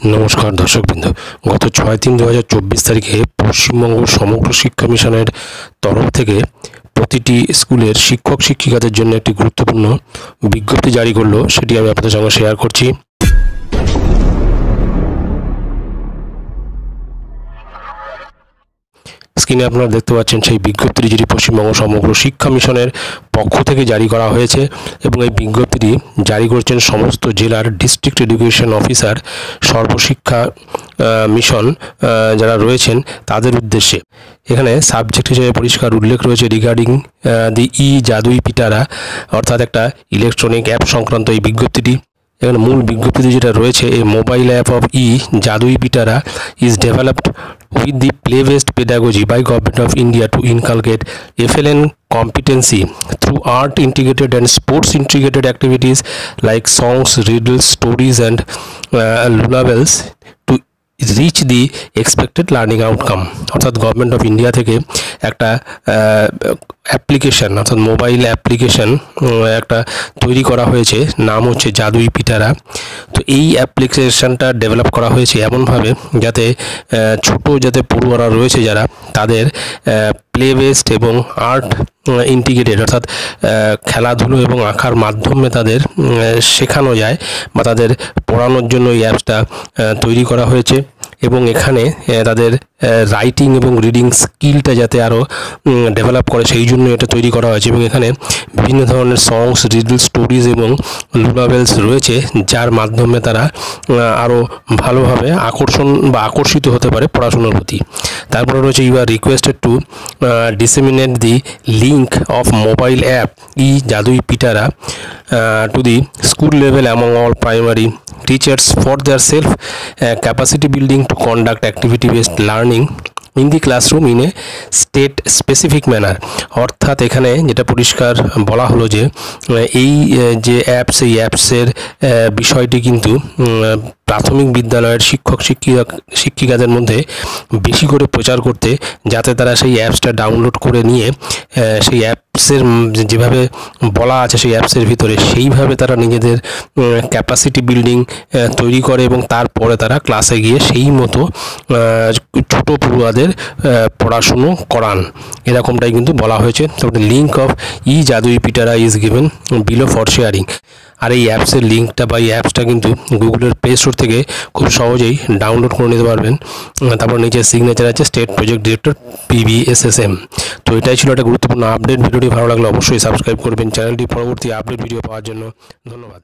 নমস্কার দর্শকবৃন্দ, গত 6-3-2024 তারিখে পশ্চিমবঙ্গ সমগ্র শিক্ষা মিশনের তরফ থেকে প্রতিটি স্কুলের শিক্ষক শিক্ষিকাদের জন্য একটি গুরুত্বপূর্ণ বিজ্ঞপ্তি জারি করলো। সেটি আমি আপনাদের সঙ্গে শেয়ার করছি। স্ক্রিনে আপনারা দেখতে পাচ্ছেন সেই বিজ্ঞপ্তিটি, যেটি পশ্চিমবঙ্গ সমগ্র শিক্ষা মিশনের পক্ষ থেকে জারি করা হয়েছে এবং এই বিজ্ঞপ্তিটি জারি করেছেন সমস্ত জেলার ডিস্ট্রিক্ট এডুকেশন অফিসার, সর্বশিক্ষা মিশন যারা রয়েছেন তাদের উদ্দেশ্যে। এখানে সাবজেক্ট হিসেবে পরিষ্কার উল্লেখ রয়েছে রিগার্ডিং দি জাদুই পিটারা, অর্থাৎ একটা ইলেকট্রনিক অ্যাপ সংক্রান্ত এই বিজ্ঞপ্তিটি। এখানে মূল বিজ্ঞপ্তিতে যেটা রয়েছে, এই mobile app of Jadui Pitara is developed with the play-based pedagogy by Government of India to inculcate FLN competency through art integrated and sports integrated activities like songs, riddles, stories and lullabies to reach the expected learning outcome। অর্থাৎ government of India থেকে একটা application, অর্থাৎ mobile application একটা তৈরি করা হয়েছে, নাম হচ্ছে জাদুই পিটারা। তো এই অ্যাপ্লিকেশনটা ডেভেলপ করা হয়েছে এমনভাবে যাতে যাতে পড়ুয়ারা রয়েছে যারা, তাদের প্লে বেসড এবং আর্ট ইন্টিগ্রেটেড, অর্থাৎ খেলাধুলো এবং আঁকার মাধ্যমে তাদের শেখানো যায় বা তাদের পড়ানোর জন্য এই অ্যাপসটা তৈরি করা হয়েছে। এবং এখানে তাদের রাইটিং এবং রিডিং স্কিলটা যাতে আরও ডেভেলপ করে, সেই জন্য এটা তৈরি করা হয়েছে। এবং এখানে বিভিন্ন ধরনের সংস, রিডল, স্টোরিজ এবং লুলাবেলস রয়েছে, যার মাধ্যমে তারা আরও ভালোভাবে আকর্ষিত হতে পারে পড়াশোনার প্রতি। তারপরে রয়েছে you are requested to disseminate the link of mobile app Jadui Pitara to the school level among all primary teachers for their self capacity building to conduct activity based learning in the classroom in a state specific manner। অর্থাৎ এখানে যেটা পরিষ্কার বলা হলো যে এই যে apps, এই অ্যাপসের বিষয়টি কিন্তু প্রাথমিক বিদ্যালয়ের শিক্ষক শিক্ষিকাদের মধ্যে বেশি করে প্রচার করতে, যাতে তারা সেই অ্যাপসটা ডাউনলোড করে নিয়ে সেই অ্যাপসের যেভাবে বলা আছে সেই অ্যাপসের ভিতরে সেইভাবে তারা নিজেদের ক্যাপাসিটি বিল্ডিং তৈরি করে এবং তারপরে তারা ক্লাসে গিয়ে সেই মতো ছোটো পড়ুয়াদের পড়াশুনো করান, এরকমটাই কিন্তু বলা হয়েছে। তারপরে link of Jadui Pitara is given below for sharing. আর এই অ্যাপসের লিঙ্কটা বা এই অ্যাপসটা কিন্তু গুগলের প্লে স্টোর থেকে খুব সহজেই ডাউনলোড করে নিতে পারবেন। তারপর নিচে সিগনেচার আছে স্টেট প্রজেক্ট ডিরেক্টর PBSSM। তো এটাই ছিল একটা গুরুত্বপূর্ণ আপডেট। ভিডিওটি ভালো লাগলে অবশ্যই সাবস্ক্রাইব করবেন চ্যানেলটি পরবর্তী আপডেট ভিডিও পাওয়ার জন্য। ধন্যবাদ।